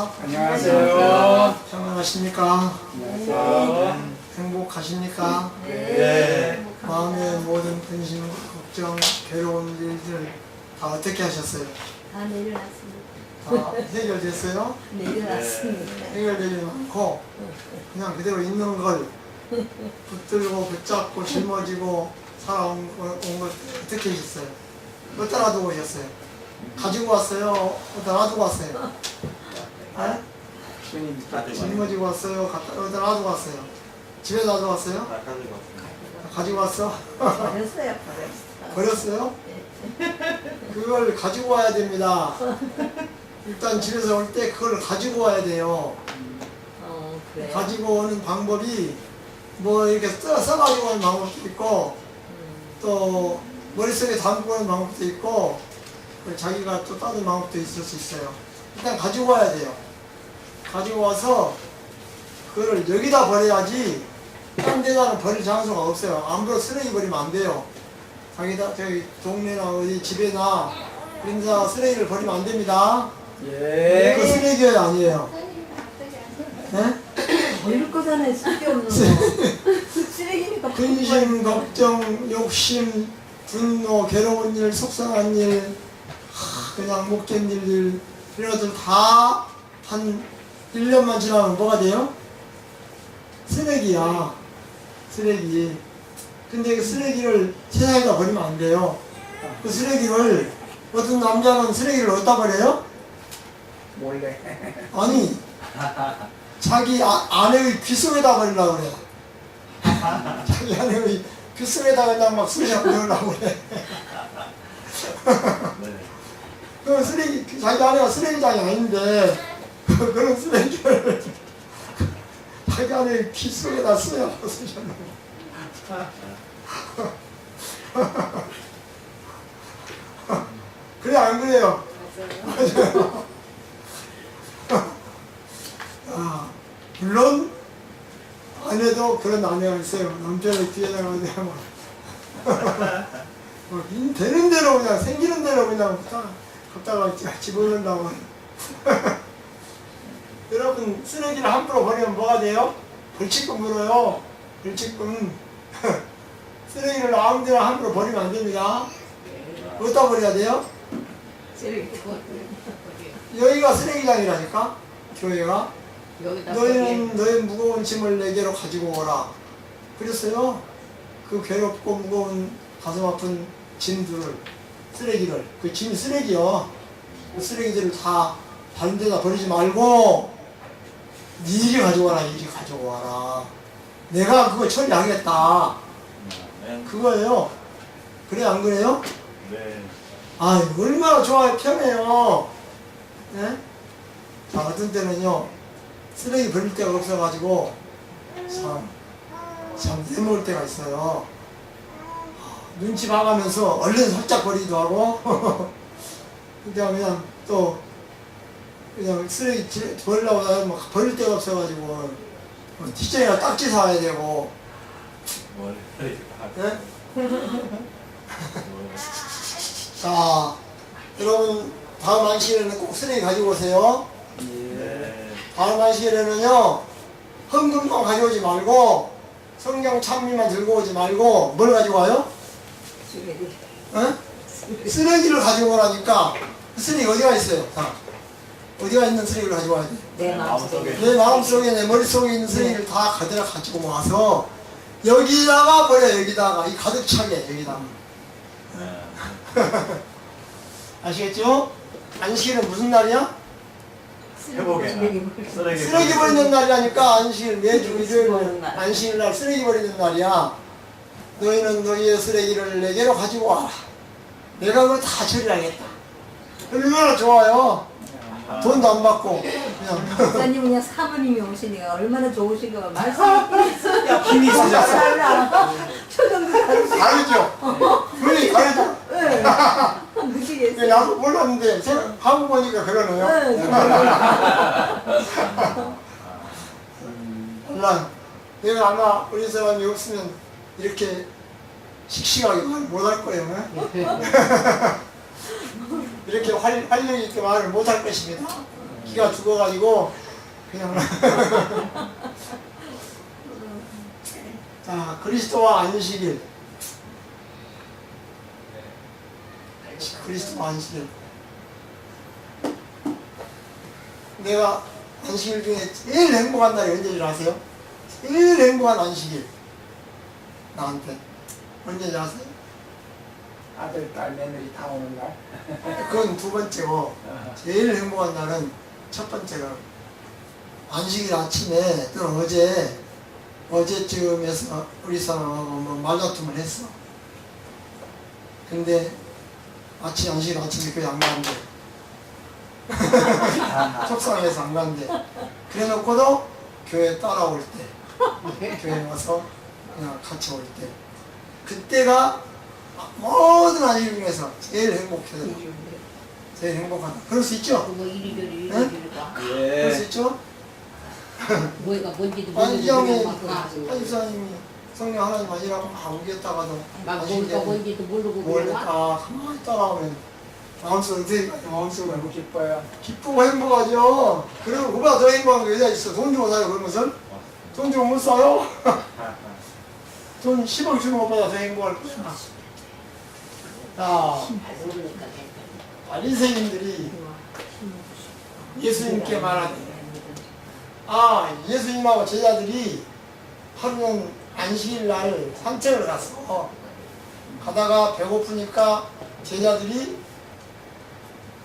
안녕하십니까? 안녕하세요. 평안하십니까? 안녕하세요. 행복하십니까? 네. 마음의 모든 근심, 걱정, 괴로운 일들 다 어떻게 하셨어요? 다 내려놨습니다. 다 해결됐어요? 내려놨습니다. 해결되지 않고 그냥 그대로 있는 걸 붙들고 붙잡고 짊어지고 살아온 걸 어떻게 하셨어요? 어디다 놔두고 오셨어요? 가지고 왔어요? 어디다 놔두고 왔어요? 네? 짊어지고 왔어요? 어디다 놔두고 왔어요? 집에 놔두고 왔어요? 가지고 왔어? 버렸어요, 버렸어. 버렸어요? 그걸 가지고 와야 됩니다. 일단 집에서 올 때 그걸 가지고 와야 돼요. 그래요? 가지고 오는 방법이 뭐 이렇게 써가지고 오는 방법도 있고 또 머릿속에 담고 오는 방법도 있고 자기가 또 다른 방법도 있을 수 있어요. 일단 가지고 와야 돼요. 가지고 와서 그거를 여기다 버려야지 딴 데다는 버릴 장소가 없어요. 함부로 쓰레기 버리면 안 돼요. 자기다 저기 동네나 어디 집에나 이런 데다 쓰레기를 버리면 안 됩니다. 예. 그 쓰레기 아니에요. 네? 버릴 거잖아요, 쓸데없는 거. 쓰레기니까. 근심, 걱정, 욕심, 분노, 괴로운 일, 속상한 일, 그냥 못된 일들 이런 것들 다 한 1년만 지나면 뭐가 돼요? 쓰레기야. 쓰레기. 근데 그 쓰레기를 세상에다 버리면 안 돼요. 그 쓰레기를 어떤 남자는 쓰레기를 어디다 버려요? 몰래. 아니 자기 아내의 귀 속에다 버리려고 그래. 자기 아내의 귀 속에다 그냥 막 쑤셔 넣으려고 그래. 그 쓰레기, 자기 아내가 쓰레기장이 아닌데 그런 쓰레기를 자기 아내의 귀 속에다 쑤셔 넣으려고. 그래 안 그래요? 맞아요. 물론 아내도 그런 아내가 있어요. 남편의 뒤에다가 그냥 막 되는 대로 그냥 생기는 대로 그냥 갖다가 집어넣는다고. 여러분 쓰레기를 함부로 버리면 뭐가 돼요? 벌칙금 물어요. 벌칙금. 쓰레기를 아무데나 함부로 버리면 안 됩니다. 어디다 버려야 돼요? 쓰레기 여기가 쓰레기장이라니까 교회가. 여기다 너희는 너의 무거운 짐을 내게로 가지고 오라. 그랬어요. 그 괴롭고 무거운 가슴 아픈 짐들을, 쓰레기를, 그 짐이 쓰레기요. 그 쓰레기들을 다 다른 데다 버리지 말고 니리 가져와라. 이리 가져와라. 내가 그거 처리하겠다. 그거예요. 그래 안 그래요? 네. 아, 얼마나 좋아요. 편해요. 네? 자, 어떤 때는요, 쓰레기 버릴 데가 없어가지고, 참 내놓을 때가 있어요. 눈치 봐가면서 얼른 살짝 버리기도 하고, 그냥 또, 그냥 쓰레기 버리려고 하면 버릴 데가 없어가지고, 뒷전이나 딱지 사야 되고, 네? 자, 여러분 다음 안식일에는 꼭 쓰레기 가지고 오세요. 예. 다음 안식일에는요, 헌금만 가져오지 말고 성경 찬미만 들고 오지 말고 뭘 가지고 와요? 쓰레기. 어? 쓰레기를 가지고 오라니까. 그 쓰레기 어디가 있어요? 자, 어디가 있는 쓰레기를 가지고 와야 돼? 내 마음속에. 내 마음속에 내 머릿속에 있는 쓰레기를 다 가져다 가지고 와서 여기다가 버려. 여기다가 이 가득 차게 여기다가. 아시겠죠? 안식일은 무슨 날이야? 쓰레기 버리는 날이라니까. 안식일 매주 일요일 안식일 날 쓰레기 버리는 날이야. 너희는 너희의 쓰레기를 내게로 가지고 와라. 내가 그거 다 처리하겠다. 얼마나 좋아요. 돈도 안 받고 그냥. 목사님 그냥 사모님이 오시니까 얼마나 좋으신가 봐. 말씀이 힘이 있으셨어. 표정도 다르시고. 다르죠? 분이 다르죠? 네. 느끼겠어요. 나도 몰랐는데 하고 보니까 그러네요. 몰라. 내가 아마 우리 사람이 없으면 이렇게 씩씩하게 말 못할 거예요. 이렇게 활력 있게 말을 못할 것입니다. 기가 죽어가지고 그냥 자 그리스도와 안식일 그리스도와 안식일 내가 안식일 중에 제일 행복한 날이 언제인지 아세요? 제일 행복한 안식일 나한테 언제인지 아세요? 아들, 딸, 며느리 다 오는 날. 그건 두 번째고 제일 행복한 날은 첫 번째가 안식일 아침에 또는 어제쯤에서 우리 사람하고 뭐 말다툼을 했어. 근데 안식일 아침에 교회 안 가는데 속상해서 안 간대. 그래 놓고도 교회 따라올 때 교회 와서 그냥 같이 올 때 그때가 모든 안식일 중에서 제일 행복해요. 제일 행복하다. 그럴 수 있죠? 뭐 이리저리 응? 이리저리가 그럴 수 있죠? 뭐가 뭔지도 안지영이 모르고 막 한집사님이 성령 하나님 아니라고 막 우겼다가도 뭐가 뭔지도 모르고 뭘 그래가 가만히 따라오면 마음속으로 되게 마음속으로 너무 기뻐요. 기쁘고 행복하죠. 그리고 그보다 더 행복한 게 여자 있어. 돈 주고 사요. 그런 것은 돈 주고 못 사요. 돈 10억 주는 것보다 더 행복할 거야. 자, 모르니까 바리새인들이 예수님께 말하니 아 예수님하고 제자들이 하루는 안식일 날 산책을 갔어. 가다가 배고프니까 제자들이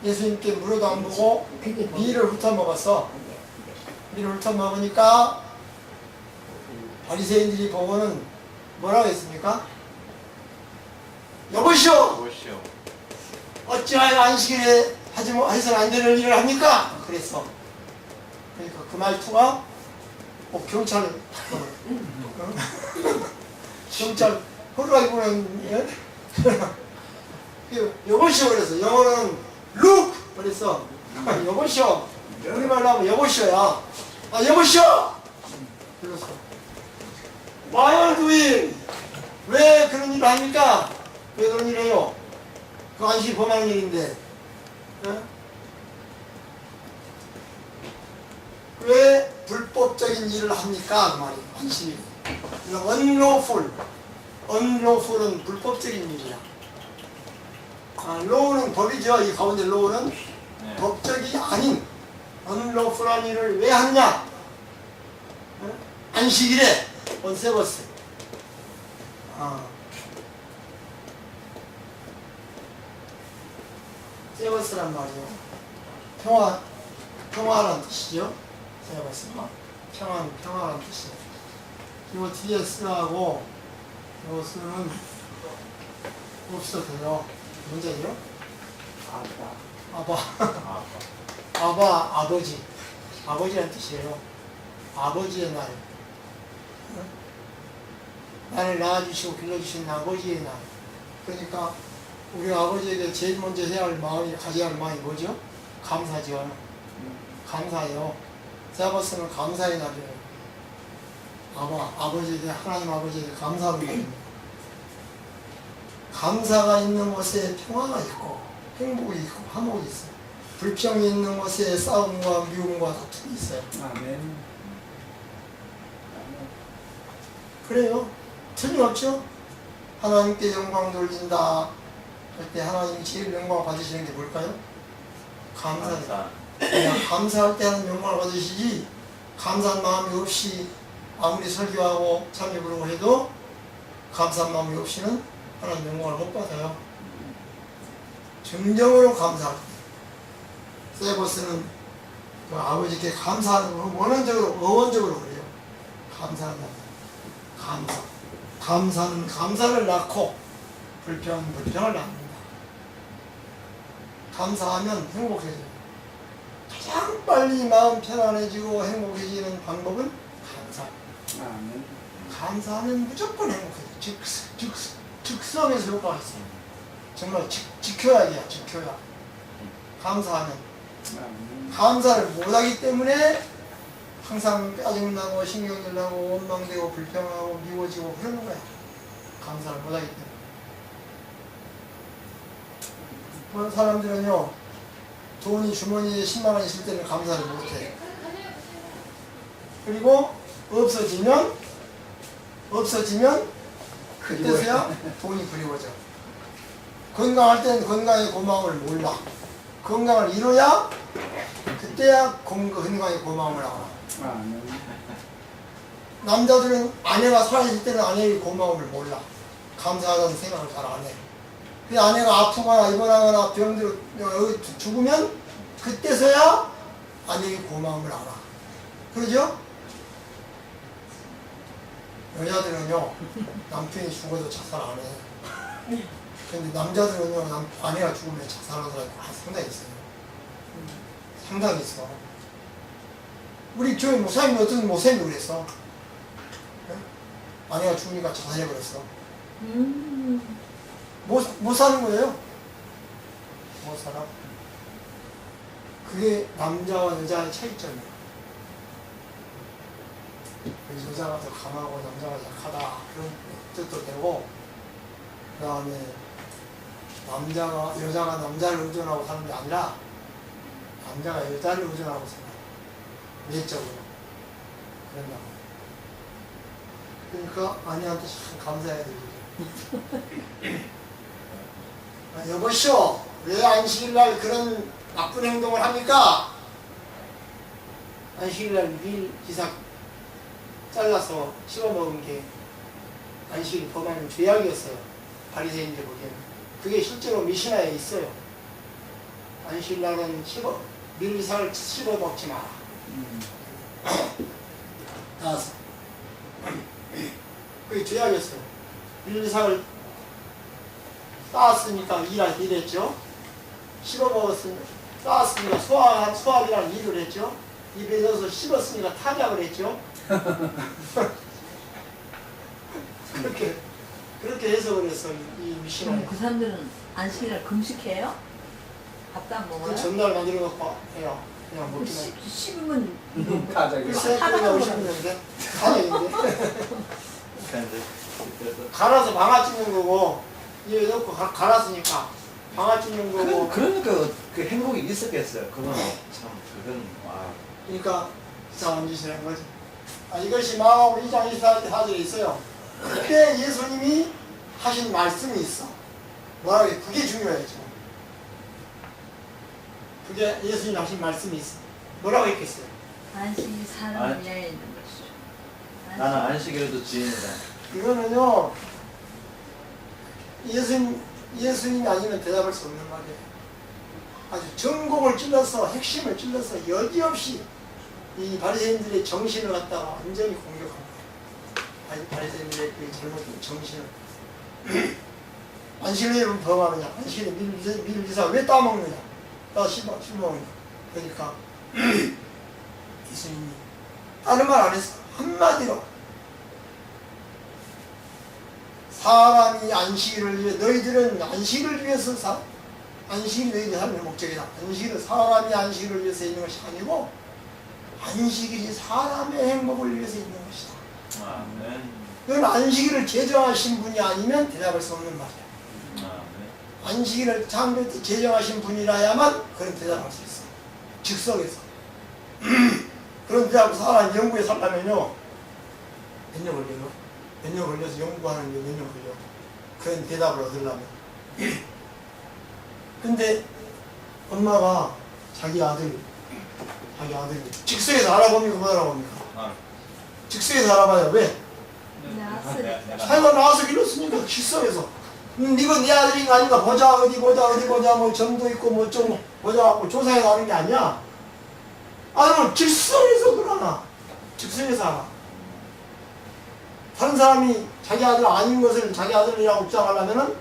예수님께 물어도 안 보고 밀을 훑어먹었어. 밀을 훑어먹으니까 바리새인들이 보고는 뭐라고 했습니까? 여보시오! 무엇이요? 어찌하여 안식일에 해서는 안 되는 일을 합니까? 그랬어. 그러니까 그 말투가 경찰 경찰 호루라기 보는 여보시오 그랬어. 영어로는 look 그랬어. 여보시오. 우리말로 하면 여보시오야. 아 여보시오. 그랬어. Why are you doing? 왜 그런 일을 합니까? 왜 그런 일을 해요? 그 안식일 범하는 일인데. 어? 왜 불법적인 일을 합니까? 그 말이에요. 안식일. unlawful은 불법적인 일이야. 아, law는 법이죠. 이 가운데 law는 네. 법적이 아닌 unlawful한 일을 왜 하느냐? 어? 안식일에 온세버스. 세버스란 말이요. 평화란 뜻이죠. 세버스가 평화란 뜻이에요. 이거 뒤에 쓰라고 이거 쓰는 없어도 돼요. 문제요? 아버지. 아버지란 뜻이에요. 아버지의 날. 나를 낳아주시고 길러주신 아버지의 날. 그러니까 우리 아버지에게 제일 먼저 해야 할 마음이, 가져야 할 마음이 뭐죠? 감사죠. 감사해요. 세바스는 감사의 날이에요. 아버지에게, 하나님 아버지에게 감사하는 날입니다. 감사가 있는 곳에 평화가 있고, 행복이 있고, 화목이 있어요. 불평이 있는 곳에 싸움과 미움과 다툼이 있어요. 아멘. 그래요. 틀림없죠? 하나님께 영광 돌린다. 그때 하나님이 제일 영광 받으시는 게 뭘까요? 감사예요. 그냥 감사할 때 하는 영광을 받으시지, 감사한 마음이 없이 아무리 설교하고 참여 부르고 해도 감사한 마음이 없이는 하나님 영광을 못 받아요. 정정으로 감사할 때. 세보스는 그 아버지께 감사하는 걸 원언적으로, 어원적으로 그래요. 감사한다. 감사는 감사를 낳고 불평은 불평을 낳는다. 감사하면 행복해져요. 가장 빨리 마음 편안해지고 행복해지는 방법은 감사. 아멘. 감사하면 무조건 행복해져요. 즉성에서 효과가 있어요. 정말 지켜야 돼요. 지켜야. 감사하면. 아멘. 감사를 못하기 때문에 항상 짜증나고 신경질 나고 원망되고 불평하고 미워지고 그러는 거야. 감사를 못하기 때문에. 그런 사람들은요, 돈이 주머니에 10만 원 있을 때는 감사를 못해. 그리고 없어지면 그때서야 돈이 그리워져. 건강할 때는 건강의 고마움을 몰라. 건강을 잃어야 그때야 건강의 고마움을 알아. 아멘. 남자들은 아내가 살아있을 때는 아내의 고마움을 몰라. 감사하다는 생각을 잘 안 해. 그 아내가 아프거나 입원하거나 병들어 죽으면 그때서야 아내의 고마움을 알아. 그러죠? 여자들은요, 남편이 죽어도 자살 안 해. 근데 남자들은요, 아내가 죽으면 자살하는 사람이 상당히 있어요. 상당히 있어. 우리 교회 목사님이 어떤 목사님이 그랬어. 네? 아내가 죽으니까 자살해버렸어. 못 사는 거예요. 못 살아. 그게 남자와 여자의 차이점이에요. 여자가 더 강하고 남자가 약하다 그런 뜻도 되고, 그 다음에 여자가 남자를 의존하고 사는 게 아니라 남자가 여자를 의존하고 살아요. 내적으로 그런다고. 그러니까 아내한테 참 감사해야 되죠. 여보시오, 왜 안식일날 그런 나쁜 행동을 합니까? 안식일날 밀 기사 잘라서 씹어먹은 게 안식일 범하는 죄악이었어요. 바리새인들 보기에는. 그게 실제로 미시나에 있어요. 안식일날은 밀기사를 씹어먹지 마라. 따서 그게 죄악이었어요. 밀기사를 따왔으니까 일했죠. 씹어먹었으니까 따왔으니까 수학이라는 일을 했죠. 입에 넣어서 씹었으니까 타작을 했죠. 그렇게 해석을 했어, 이 미신을. 그 사람들은 안식일날 금식해요? 밥도 안 먹어요? 그 전날 만들어 놓고 해요. 그냥 먹기만. 씹으면 타작이. 글쎄, 그게 타작하는 50년인데? 타작인데? 근데 갈아서 방아 찢는 거고, 입에 넣고 갈았으니까 방아 찢는 거고. 그러니까 그 행복이 있었겠어요. 그건 참 그건 와. 그러니까 이상한 짓을 한 거지. 이것이 마가복음 2장 24절에 있어요. 그때 예수님이 하신 말씀이 있어. 뭐라고 해? 그게 중요해요. 지금. 그게 예수님이 하신 말씀이 있어. 뭐라고 했겠어요? 안식이 사람을 위하여 있는 것이죠. 나는 안식일에도 지인이다. 이거는요, 예수님이 아니면 대답할 수 없는 말이에요. 아주 전곡을 찔러서, 핵심을 찔러서 여지없이 이 바리새인들의 정신을 갖다가 완전히 공격한 거예요. 바리새인들의 그 잘못된 정신을. 안식일에 왜 범하느냐? 안식일에 밀기사 왜 따먹느냐? 씹어먹느냐? 그러니까 예수님이 다른 말 안 했어. 한마디로 사람이 안식일을 위해, 너희들은 안식일을 위해서 안식일이 너희들 삶의 목적이다. 안식일은 사람이 안식일을 위해서 있는 것이 아니고 안식일이 사람의 행복을 위해서 있는 것이다. 아멘. 그건 안식일을 제정하신 분이 아니면 대답할 수 없는 말이야. 아멘. 안식일을 창조 때 제정하신 분이라야만 그런 대답할 수 있어. 즉석에서. 그런 대답을 사람 연구에 살려면요, 몇 년 걸려요? 몇 년 걸려서 연구하는 게 몇 년 걸려. 그런 대답을 얻으려면. 근데 엄마가 자기 아들이 즉석에서 알아봅니까? 못 알아봅니까? 아. 즉석에서 알아봐요. 왜? 나았으니까. 자기가 나와서 길렀으니까 즉석에서. 이거 네 아들인가 아닌가 보자, 어디 보자, 뭐 점도 있고 뭐 좀 보자 하고 조사해 가는 게 아니야. 아니면 즉석에서 그러나. 즉석에서 알아. 다른 사람이 자기 아들 아닌 것을 자기 아들이라고 주장하려면은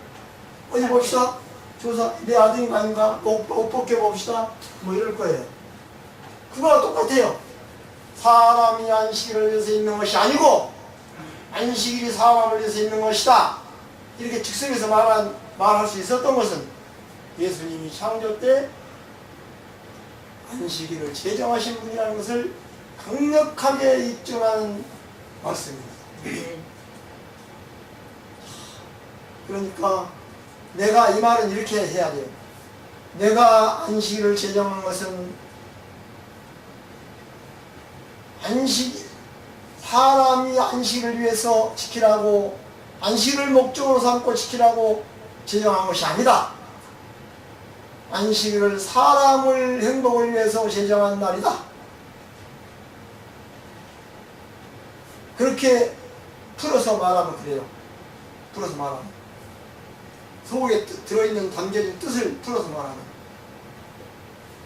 어디 봅시다. 조사, 내 아들인가 아닌가? 옷 벗겨봅시다. 뭐 이럴 거예요. 그거랑 똑같아요. 사람이 안식일을 위해서 있는 것이 아니고 안식일이 사람을 위해서 있는 것이다. 이렇게 즉석에서 말할 수 있었던 것은 예수님이 창조 때 안식일을 제정하신 분이라는 것을 강력하게 입증하는 말씀입니다. 그러니까 내가 이 말은 이렇게 해야 돼요. 내가 안식일을 제정한 것은 사람이 안식을 위해서 지키라고, 안식을 목적으로 삼고 지키라고 제정한 것이 아니다. 안식일을 사람을 행복을 위해서 제정한 날이다. 그렇게 풀어서 말하면 그래요. 풀어서 말하면. 속에 들어있는 담겨진 뜻을 풀어서 말하면.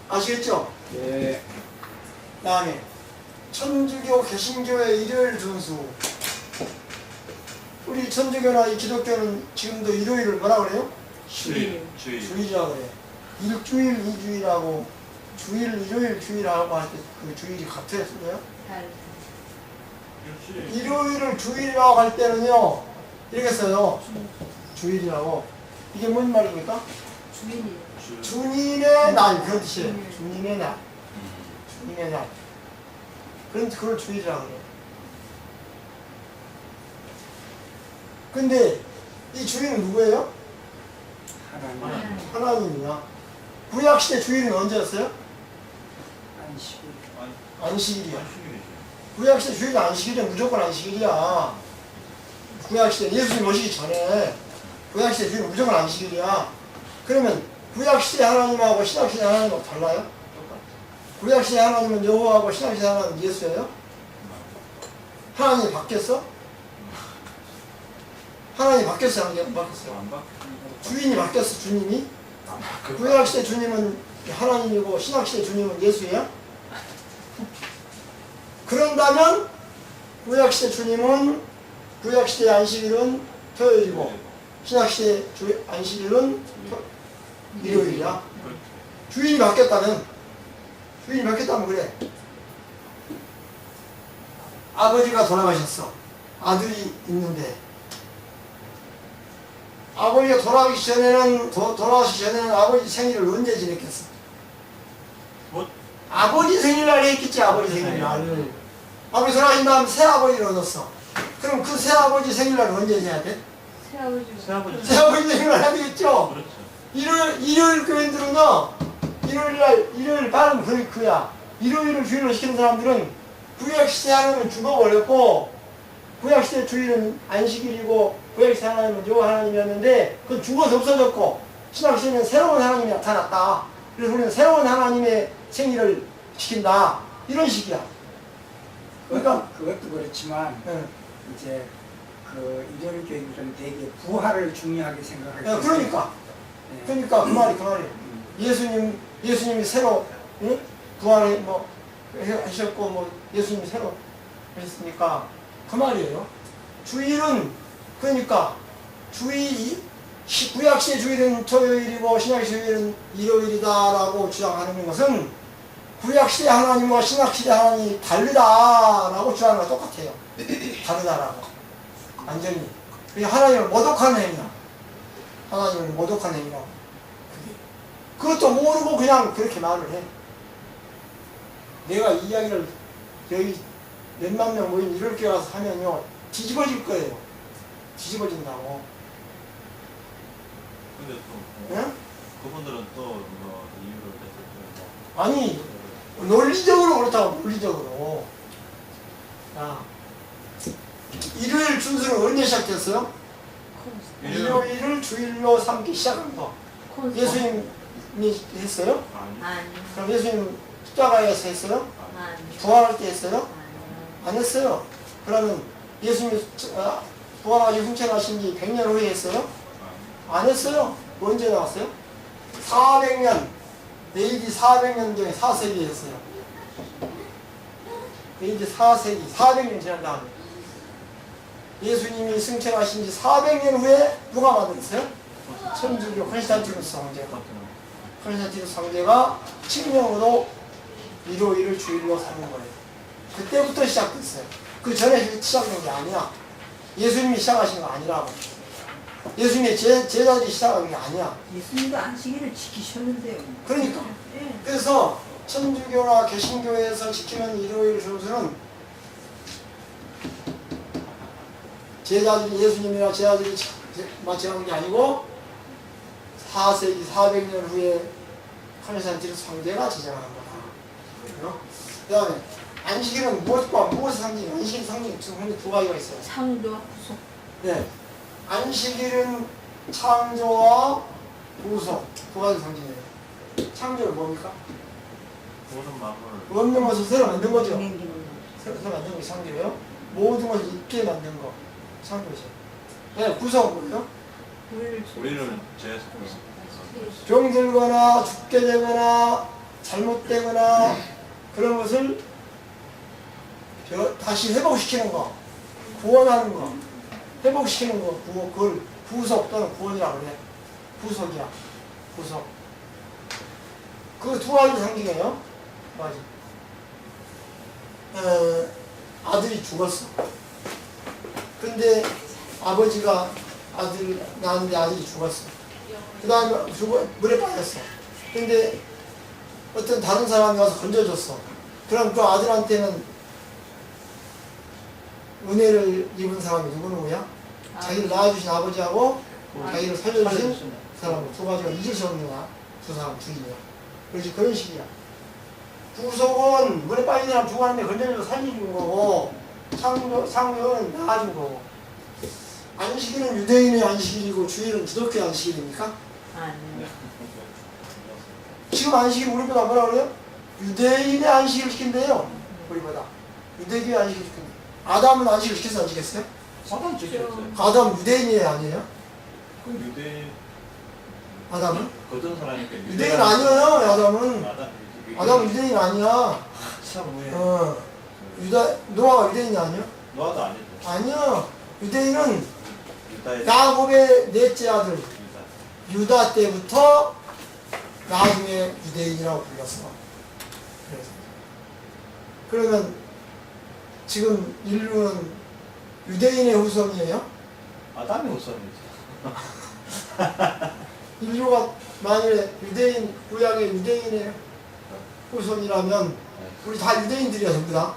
아시겠죠? 예. 다음에 천주교 개신교의 일요일 준수. 우리 천주교나 이 기독교는 지금도 일요일을 뭐라 그래요? 주일. 주일이라고 그래. 일주일, 이주일하고 주일, 일요일, 주일하고 할 때 그 주일이 같아요, 쓰나요? 일요일을 주일이라고 할 때는요, 이렇게 써요. 주일이라고. 이게 뭔 말입니까? 주일이. 주님의 날, 그런 뜻이에요. 주님의 날. 주님의 날. 그걸 주일이라고 그래요. 근데 이 주일은 누구예요? 하나님 하나님이야. 구약시대 주일은 언제였어요? 안식일. 안식일이야. 구약시대 주일은 안식일이야. 무조건 안식일이야. 구약시대 예수님 오시기 전에 구약시대 주일은 무조건 안식일이야. 그러면 구약시대 하나님하고 신약시대 하나님하고 달라요? 구약시대 하나님은 여호와하고 신약시대 하나님은 예수예요? 하나님이 바뀌었어? 하나님이 바뀌었어요? 안 바뀌었어요? 주인이 바뀌었어, 주님이? 구약시대 주님은 하나님이고 신약시대 주님은 예수예요? 그런다면 구약시대 주님은 구약시대 안식일은 토요일이고 신약시대 안식일은 일요일이야. 주인이 바뀌었다면 그래. 아버지가 돌아가셨어. 아들이 있는데 아버지가 돌아가시기 전에는 아버지 생일을 언제 지냈겠어? 아버지 생일날 했겠지. 아버지 생일날. 아버지 돌아가신 다음 새 아버지를 얻었어. 그럼 그 새 아버지 생일날 언제 해야 돼? 새 아버지 생일날 해야 되겠죠? 일요일 교인들은요, 일요일 발음 그야. 일요일을 주일로 시키는 사람들은 구약시대 하나님은 죽어버렸고, 구약시대 주일은 안식일이고, 구약시대 하나님은 여호와 하나님이었는데, 그건 죽어서 없어졌고, 신약시대는 새로운 하나님이 나타났다. 그래서 우리는 새로운 하나님의 생일을 지킨다. 이런 식이야. 그러니까, 그것도 그렇지만 예. 이제 그 일요일 교인들은 되게 부활을 중요하게 생각하기 때문에. 그러니까 예. 그 말이. 예수님이 새로, 예? 부활을 하셨고, 예수님이 새로 하셨으니까, 그 말이에요. 주일은, 그러니까, 구약시대 주일은 토요일이고, 신약시대 주일은 일요일이다라고 주장하는 것은, 구약시대 하나님과 신약시대 하나님이 다르다라고 주장하는 거 똑같아요. 다르다라고. 완전히. 그게 하나님을 모독하는 행위야. 하나님을 모독하는 행위라고. 그것도 모르고 그냥 그렇게 말을 해. 내가 이 이야기를 여기 몇만 명 모인 이럴 게 와서 하면요, 뒤집어질 거예요. 뒤집어진다고. 근데 또 예? 그분들은 또 뭐 이유를 대서 아니, 논리적으로 그렇다고, 논리적으로. 자, 일요일 준수는 언제 시작됐어요? 일요일을 주일로 삼기 시작한 거. 예수님이 했어요? 아니 그럼 예수님 십자가에서 했어요? 부활할 때 했어요? 안 했어요. 그러면 예수님이 부활하시고 승천하신 지 100년 후에 했어요? 안 했어요. 언제 나왔어요? 400년, AD 400년 전에 4세기에 했어요. AD 4세기, 400년 지난 다음에. 예수님이 승천하신 지 400년 후에 누가 만들었어요? 천주교 콘스탄티누스 황제가. 콘스탄티누스 황제가 칙령으로 일요일을 주일로 삼은 거예요. 그때부터 시작됐어요. 그 전에 시작된 게 아니야. 예수님이 시작하신 거 아니라고. 예수님의 제자들이 시작한 게 아니야. 예수님도 안식일을 지키셨는데요. 그러니까. 예. 그래서 천주교나 개신교에서 지키는 일요일 준수는 제자들이 예수님이나 제자들이 정한 게 아니고 4세기 400년 후에 하늘산지를 성제가 지정하는 거다. 그 다음에 안식일은 무엇과 무엇의 상징? 안식일 상징 지금 두 가지가 있어요. 창조와 구속. 네. 안식일은 창조와 구속 두 가지 상징이에요. 창조는 뭡니까? 모든 만물 없는 것을 새로 만든 거죠. 운행기능. 새로 만든 것이 창조예요. 모든 것을 있게 만든 거 창조죠. 네, 구속은 뭐예요? 우리를 제 병들거나 죽게 되거나 잘못되거나 그런 것을 다시 회복시키는 거, 구원하는 거, 회복시키는 거, 그걸 구속 또는 구원이라고 그래. 구속이야. 구속. 그 두 가지 상징이에요. 맞아. 아들이 죽었어. 근데 아버지가 아들 낳았는데 아들이 죽었어. 그 다음에 물에 빠졌어. 근데 어떤 다른 사람이 와서 건져줬어. 그럼 그 아들한테는 은혜를 입은 사람이 누구누구야? 자기를 낳아주신 아버지하고 자기를 살려주신 사람 두 가지가 잊을 수 없는 거야. 두 사람 둘이야. 그렇지, 그런 식이야. 구속은 물에 빠진 사람 죽었는데 건져줘서 살려준 거고, 상묘는 낳아준 거고. 안식일은 유대인의 안식일이고 주일은 기독교의 안식일입니까? 아니요. 지금 안식일 우리보다 뭐라 그래요? 유대인의 안식일을 시킨대요. 우리보다. 유대교의 안식일을 시킨대. 아담은 안식일 시켰어, 안 시켰어요? 사단 지켰어요. 아담 유대인이 아니에요? 그 유대인 아담은? 거든 사람이니까 유대인 아니에요, 아담은. 아담은 유대인 아니야. 참 왜? 노아가 유대인이 아니야? 너도 아니죠. 아니야. 유대인은 유다의 야곱의 넷째 아들 유다. 유다 때부터 나중에 유대인이라고 불렸어. 그러면 지금 인류는 유대인의 후손이에요? 아담이 우선이지. 인류가 만일에 유대인, 구약의 유대인의 후손이라면 우리 다 유대인들이야, 전부 다.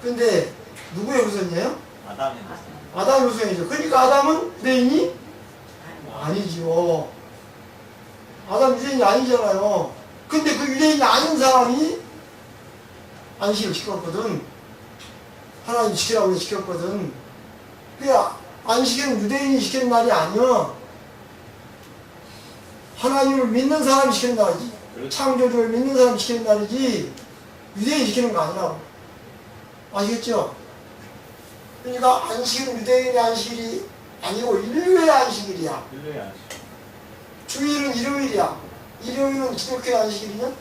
근데 누구의 후손이에요? 아담이 아담 후손이죠. 그러니까 아담은 유대인이 아니지요. 아담 유대인이 아니잖아요. 근데 그 유대인이 아닌 사람이 안식을 시켰거든. 하나님 지키라고 시켰거든. 그러니까 안식일은 유대인이 시키는 날이 아니야. 하나님을 믿는 사람이 시키는 날이지. 그렇죠. 창조주를 믿는 사람이 시키는 날이지 유대인이 시키는 거 아니라고. 아시겠죠? 그러니까 안식은 유대인의 안식일이 아니고 인류의 안식일이야. 인류의 안식. 주일은 일요일이야. 일요일은 기독교의 안식일이냐?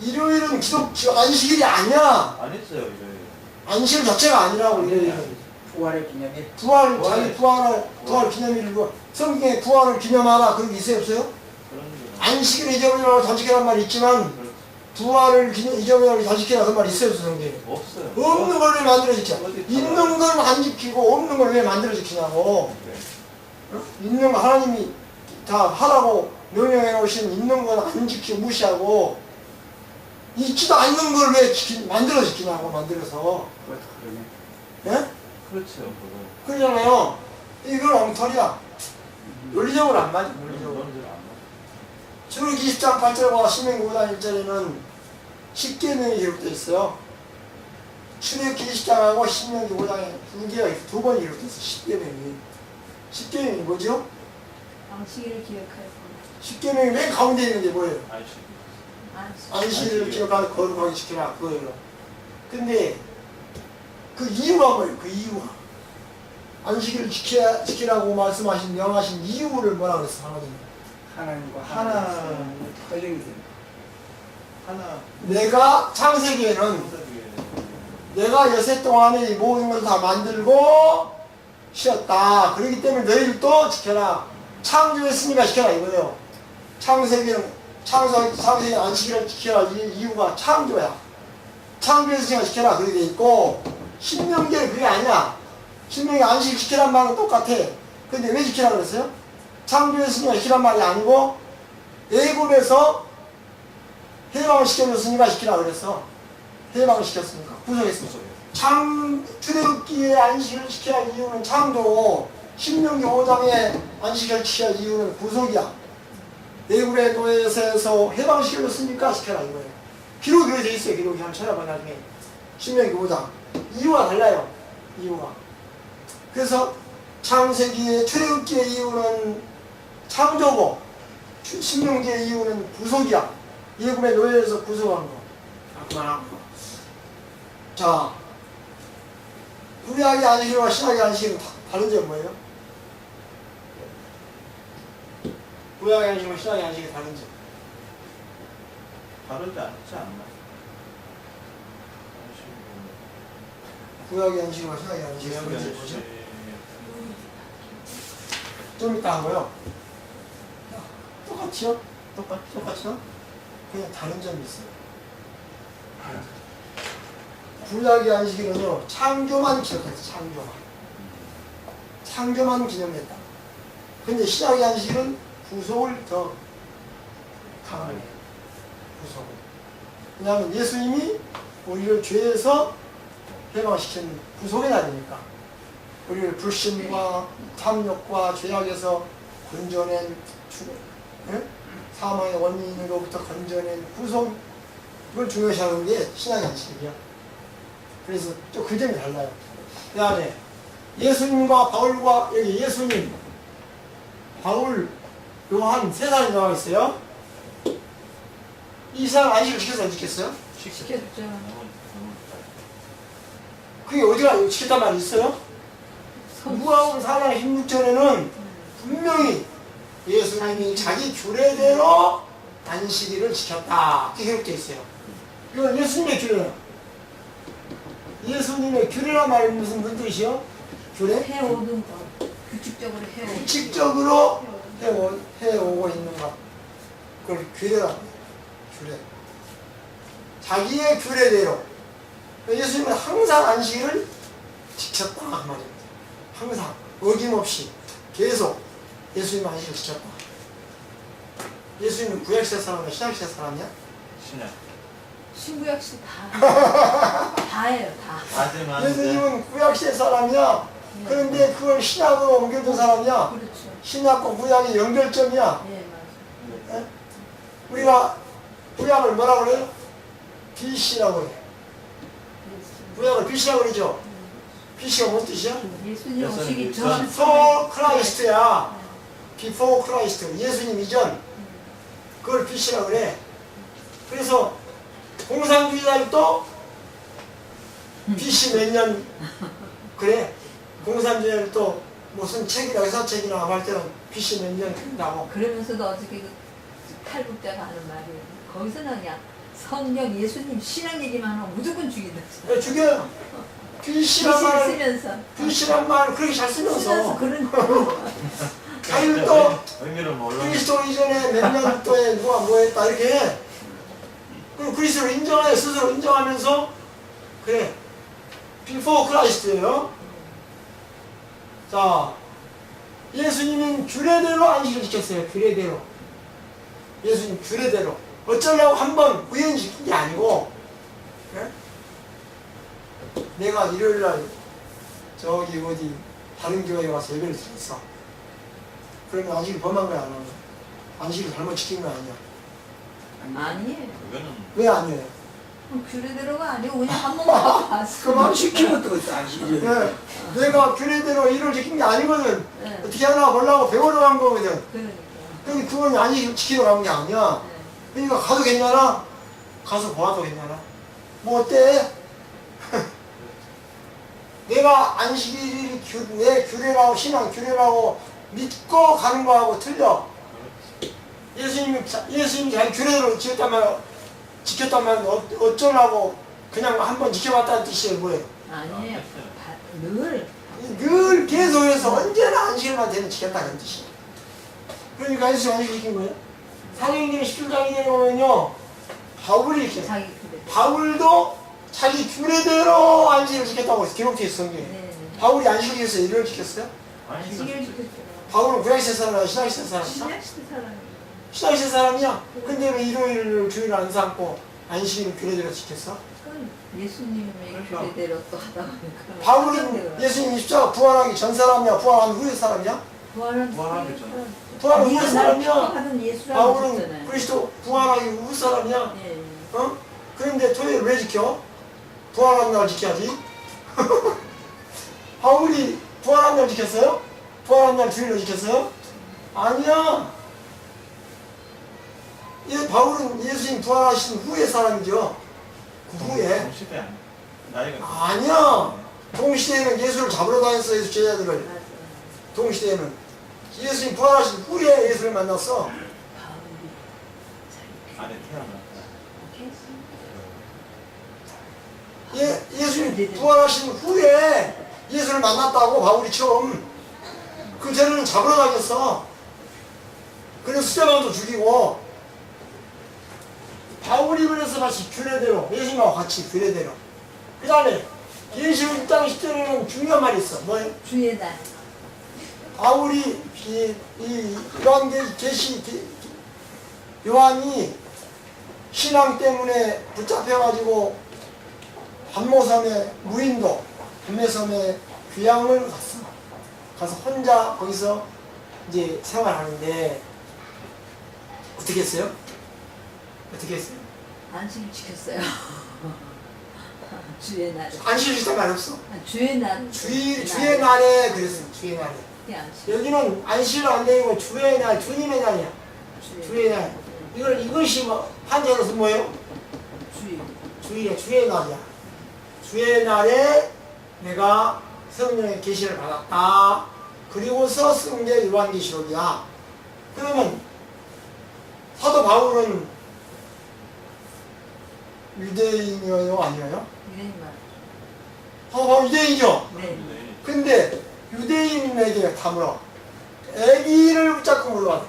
일요일은 기독교 안식일이 아니야. 안 했어요 일요일. 안식 자체가 아니라고 일요일은. 부활의 기념일. 자기 부활 기념일이고 성경에 부활을 기념하라 그런 게 있어요, 없어요? 그런 거. 안식일을 잊어버리라고 단식이란 말이 있지만 부활을 잊어버리라고 단식이라 그 말이 있어요, 성경에. 없어요. 없는 걸 왜 만들어 지켜? 어디 있는 걸 안 지키고 없는 걸 왜 만들어 지키냐고. 네. 있는 거 하나님이 다 하라고 명령해 놓으신 있는 건 안 지키고 무시하고 있지도 않는 걸 왜 만들어 지키냐고 만들어서. 그것도 그러네. 예? 그렇죠. 그거. 그러잖아요. 이건 엉터리야. 논리적으로 안 맞아, 논리적으로. 논리적으로 안 맞아. 출애굽기 20장 8절과 신명기 5장 1절에는 10계명이 기록되어 있어요. 출애굽기 20장하고 신명기 5장에 두 번이 기록되어 있어요. 10계명이. 10계명이 뭐죠? 안식일을 기억할 것. 10계명이 맨 가운데 있는 게 뭐예요? 안식. 안식일을 기억하고 거룩하게 지키라 그거예요. 근데 그 이유가 뭐예요? 그 이유가 안식일을 지키라고 말씀하신 명하신 이유를 뭐라 그랬어 하나님? 하나님과 하나. 설령이 하나. 내가 창세기에는 내가 여세 동안에 이 모든 걸 다 만들고 쉬었다. 그렇기 때문에 너희들도 지켜라. 창조했으니까 지켜라 이거예요. 창세기 안식일을 지켜라. 이유가 창조야. 창조했으니까 지켜라. 그렇게 돼 있고 신명기는 그게 아니야. 신명기 안식일 지키란 말은 똑같아. 근데 왜 지키라 그랬어요? 창조했으니까 지키란 말이 아니고 애굽에서 해방을 시켜줬으니까 지키라 그랬어. 해방을 시켰으니까 구속했으니까. 출애굽기의 안식일을 지켜야 할 이유는 창조고 신명기 5장의 안식일을 지켜야 할 이유는 구속이야. 애굽의 노예에서 해방시켜줬으니까 시켜라 이거예요. 기록이 그렇게 돼 있어요. 기록이 한번 찾아봐 나중에. 신명기 5장. 이유가 달라요. 이유가. 그래서 창세기의 출애굽기의 이유는 창조고 신명기의 이유는 구속이야. 애굽의 노예에서 구속한 거. 그만하고. 자, 구약의 안식일과 신약의 안식일은 다른 점이 뭐예요? 구약의 안식일과 신약의 안식일이 다른 점. 다르지 않지 않나? 구약의 안식일과 신약의 안식일이 다른 점이 뭐죠? 좀 이따 하고요. 똑같이요? 똑같이요? 그냥 다른 점이 있어요. 구약의 안식일은요, 창조만 기억했어, 창조만 기념했다. 근데 신약의 안식일은 구속을 더 강하게 해요. 구속을. 왜냐하면 예수님이 우리를 죄에서 해방시킨 구속의 날이니까. 우리를 불신과 탐욕과 죄악에서 건져낸 사망의 원인으로부터 건져낸 구속, 이걸 중요시하는 게 신약의 안식일이야. 그래서 또 그 점이 달라요. 그 다음에 예수님과 바울과 여기 예수님, 바울, 요한 세 사람이 나와 있어요. 이 사람 안식을 지켰어요, 안 지켰어요? 시켰죠. 그게 어디가 지켰단 말이 있어요? 누가복음 4장 16절에는 분명히 예수님이 자기 규례대로 안식일을 지켰다. 이렇게 기록되어 있어요. 이건 예수님의 규례예요. 예수님의 규례란 말이 무슨 뜻이요? 규례? 해오는 거. 규칙적으로 해오는 규칙적으로 해오고 있는 것. 그걸 규례라고 해요. 규례. 자기의 규례대로. 예수님은 항상 안식일을 지켰다. 그 말입니다. 항상. 어김없이. 계속 예수님은 안식일을 지켰다. 예수님은 구약시대 사람이야? 신약시대 사람이야? 신약. 신구약시 다 해요, 다. 하지만 예수님은 구약시대 사람이야. 그런데 그걸 신약으로 옮겨둔 사람이야. 그렇죠. 신약과 구약의 연결점이야. 예, 맞아요. 예? 우리가 구약을 뭐라고 그래요? BC라고 그래. 구약을 BC라고 그러죠? BC가 무슨 뜻이야? 예수님 오시기 예수님 전. Before Christ야. Before Christ. 예수님 이전. 그걸 BC라고 그래. 그래서 공산주의자도 BC 몇 년 그래. 공산주의자도 무슨 책이나 의사책이나 할 때는 BC 몇 년 된다고. 그러면서도 어저께 그 탈북자가 하는 말이에요. 거기서는 그냥 성경, 예수님, 신앙 얘기만 하면 무조건 죽인다. 왜 죽여요? BC란 말을 쓰면서. BC란 말을 그렇게 잘 쓰면서 그런 자기는 또 의미를 몰라. 그리스도 이전에 몇 년도에 누가 뭐 했다 이렇게 해. 그리고 그리스도를 인정해 스스로 인정하면서 그래 before Christ예요. 자, 예수님은 규례대로 안식을 지켰어요. 규례대로. 예수님 규례대로. 어쩌려고 한번 우연히 지킨 게 아니고, 그래? 내가 일요일날 저기 어디 다른 교회에 가서 예배를 드렸어. 그러면 안식을 범한 거야, 안 한 거야? 안식을 잘못 지킨 거 아니야. 아니에요. 그거는 왜 아니에요? 규례대로가 아니고 그냥 한 번만 봤어. 그만 시키면 또 안식이죠. 네, 내가 규례대로 일을 지킨 게 아니거든. 네. 어떻게 하나 보려고 배우러 간 거거든. 그러니까. 근데 그건 안식을 지키러 간 게 아니야. 네. 그러니까 가도 괜찮아? 가서 보아도 괜찮아? 뭐 어때? 내가 안식일이 내 규례라고 신앙 규례라고 믿고 가는 거하고 틀려. 예수님이 자기 규례대로 지켰단 말은 어쩌라고 그냥 한번 지켜봤다는 뜻이에요. 뭐예요? 아니에요. 늘. 늘 계속해서 언제나 안식일만 되면 지켰다는 뜻이에요. 그러니까 예수님 안식일 지킨 거예요. 사도행전 17장에 보면요, 바울이 이렇게 자기 규례. 바울도 자기 규례대로 안식일을 지켰다고 기록되어 있어 성경에. 네. 바울이 안식일 지켰어요? 일요일 지켰어요? 안식일 지켰죠. 바울은 구약시대 사람이야? 신약시대 사람이야? 신약시대 사람이. 신약시대 사람이야? 근데 왜 일요일을 주일 안 삼고 안식일을 규례대로 지켰어? 그건 예수님의 규례대로 또 하다 보니까. 바울은 예수님이 십자가 부활하기 전 사람이야? 부활한 후의 사람이야? 부활은 부활하기 후에 전에. 살았죠. 부활하기 후 사람이야. 하던 예수라고 바울은 하셨잖아요. 그리스도 부활하기 후 사람이야. 예. 어? 그런데 토요일 왜 지켜? 부활한 날 지켜야지. 바울이 부활한 날 지켰어요? 부활한 날 주일로 지켰어요? 아니야. 바울은 예수님 부활하신 후의 사람이죠. 그 후에. 동시대 아니야. 나이가 아니야. 동시대에는 예수를 잡으러 다녔어, 예수 제자들을. 맞아. 동시대에는. 예수님 부활하신 후에 예수를 만났어. 바울이 안에 태어났다. 예수님 부활하신 후에 예수를 만났다고 바울이 처음. 그 전에는 잡으러 다녔어. 그래서 스테반도 죽이고. 바울이 그래서 다시 규례대로, 예수님하고 같이 규례대로. 그 다음에 예수 입당 10절에는 중요한 말이 있어. 뭐예요? 주의 날. 바울이 요한이 신앙 때문에 붙잡혀가지고 반모섬에 무인도, 반모섬에 귀향을 갔어. 가서 혼자 거기서 이제 생활하는데 어떻게 했어요? 어떻게 했어요? 안식일 지켰어요. 주의 날. 안식일 말 없어. 주의 날. 주의 날에 그랬어. 주의 날에. 예, 안식. 여기는 안식일 안 되고 주의 날, 주님의 날이야. 주의 날. 이것이 뭐 한자로서 뭐예요? 주의. 주의 날이야. 주의 날에 내가 성령의 계시를 받았다. 그리고서 쓴 게 요한계시록이야. 그러면 사도 바울은 유대인이에요? 아니에요? 유대인 말. 사도 바울 유대인이죠? 네. 네. 근데 유대인에게 다 물어. 애기를 붙잡고 물어봐.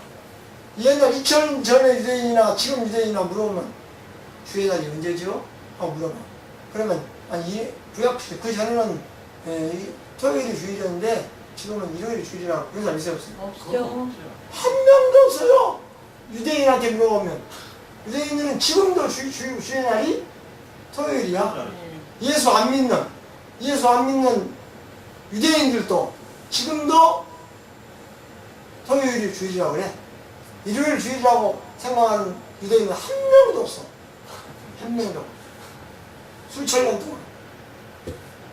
옛날 2000년 전에 유대인이나 지금 유대인이나 물어보면 주의 날이 언제죠? 하고 물어봐. 그러면 아니 구약 그 전에는 토요일이 주일이었는데 지금은 일요일이 주일이라고 그런 사람 있어요? 없어요? 없죠. 한 명도 없어요. 유대인한테 물어보면 유대인들은 지금도 주의 날이 토요일이야. 네. 예수 안 믿는 유대인들도 지금도 토요일이 주일이라고 그래. 일요일 주일이라고 생각하는 유대인은 한 명도 없어. 한 명도. 수천 년 동안.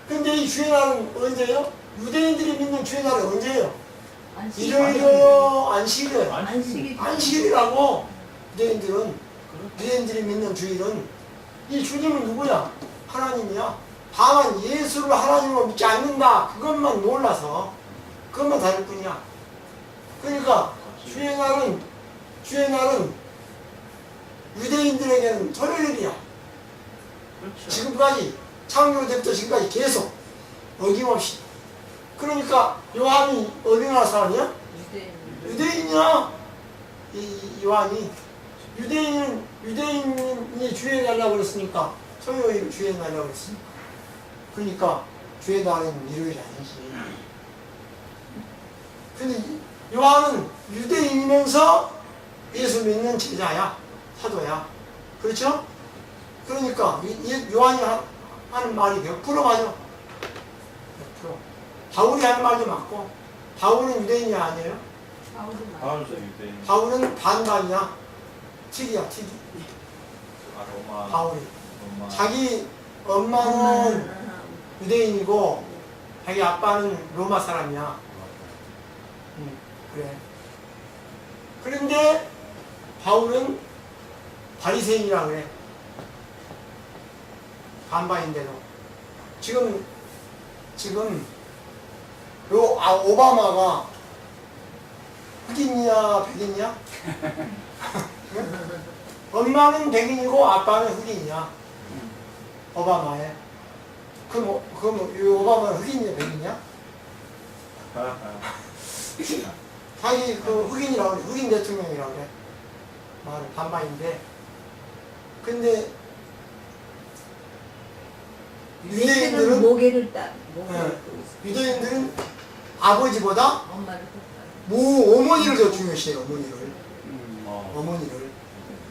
근데 이 주의 날은 언제예요? 유대인들이 믿는 주의 날은 언제예요? 안식. 일요일이요? 안식일이요? 안식일. 안식일이라고. 유대인들이 믿는 주일은 이 주님은 누구야? 하나님이야. 다만 예수를 하나님으로 믿지 않는다. 그것만 몰라서 그것만 다를 뿐이야. 그러니까 주의 날은 유대인들에게는 토요일이야. 그렇죠. 지금까지 창조 때부터 지금까지 계속 어김없이. 그러니까 요한이 어디 나라 사람이야? 유대인. 유대인이야. 이 요한이 유대인이 주의 날이라고 그랬으니까 토요일 주의 날이라고 그랬으니까. 그러니까 주의 날은 일요일이 아니지. 근데 요한은 유대인이면서 예수 믿는 제자야. 사도야. 그렇죠? 그러니까 요한이 하는 말이 100% 맞아. 100%. 바울이 하는 말도 맞고. 바울은 유대인이 아니에요. 바울도 유대인. 바울은 반반이야. 특이야, 특이. 로마. 바울이. 로마. 자기 엄마는 유대인이고 자기 아빠는 로마 사람이야. 그래. 그런데 바울은 바리새인이라 그래. 반반인데도. 지금 오바마가 흑인이야, 백인이야? 응? 엄마는 백인이고 아빠는 흑인이야. 오바마에. 그럼 이 오바마는 흑인이야, 백인이야? 자기 그 흑인이라고 그래. 흑인 대통령이라고 그래. 말은 반반인데. 근데 유대인들은 모계를 따. 유대인들은 아버지보다 엄마를 어머니를 더 중요시해요. 어머니를.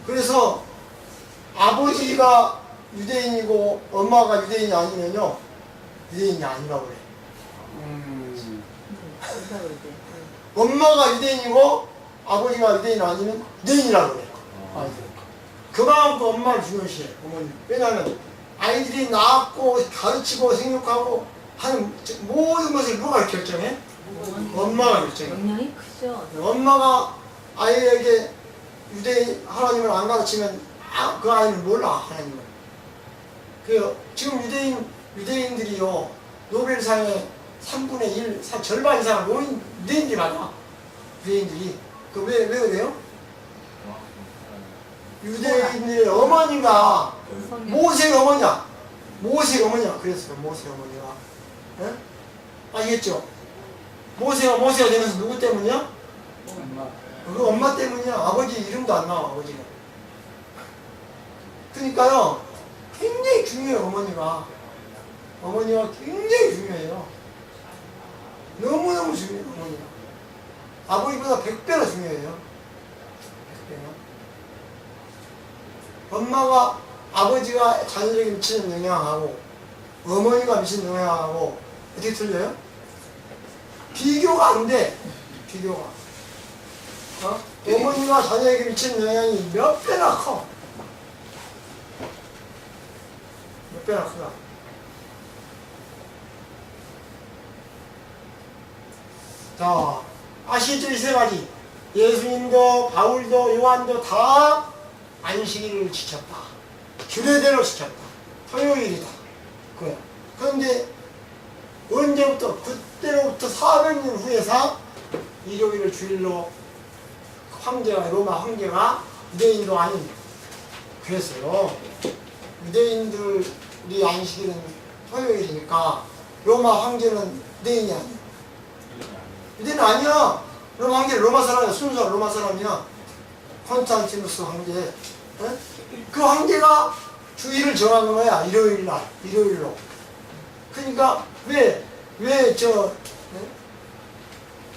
그래서 아버지가 유대인이고 엄마가 유대인이 아니면요 유대인이 아니라고 그래. 그러니까 그러지. 엄마가 유대인이고 아버지가 유대인 아니면 유대인이라고 그래요. 아이들. 그만큼 엄마를 중요시해, 어머니. 왜냐하면 아이들이 낳고 가르치고 생육하고 하는 모든 것을 누가 결정해? 엄마가 결정해. 영향이 크죠. 엄마가 아이에게 유대인 하나님을 안 가르치면 그 아이는 몰라, 하나님을. 지금 유대인들이요, 노벨상의 3분의 1, 절반 이상은 유대인들이 많아. 유대인들이. 왜 그래요? 유대인들의 어머니가 모세 어머니야. 모세 어머니야. 그랬어요. 모세 어머니가. 예? 아시겠죠? 모세가 되면서 누구 때문이야? 엄마. 그 엄마 때문이야. 아버지 이름도 안 나와, 아버지가. 그러니까요, 굉장히 중요해요, 어머니가. 어머니가 굉장히 중요해요. 너무너무 중요해요, 어머니가. 아버지보다 100배나 중요해요. 100배나. 엄마가, 아버지가 자녀에게 미치는 영향하고, 어머니가 미치는 영향하고, 어떻게 틀려요? 비교가 안 돼. 비교가. 어머니가 자녀에게 미치는 영향이 몇 배나 커. 몇 배나 크다. 자, 아시죠? 이 세 가지. 예수님도, 바울도, 요한도 다 안식일을 지켰다. 규례대로 지켰다. 토요일이다. 그거야. 그런데 언제부터? 그때로부터 400년 후에서 일요일을 주일로 로마 황제가 유대인도 아닌 그랬어요. 유대인들이 안식일은 토요일이니까 로마 황제는 유대인이 아니야. 유대인 아니야. 로마 황제는 로마 사람이야. 순수한 로마 사람이야. 콘스탄티누스 황제. 에? 그 황제가 주일을 정하는 거야. 일요일로. 그러니까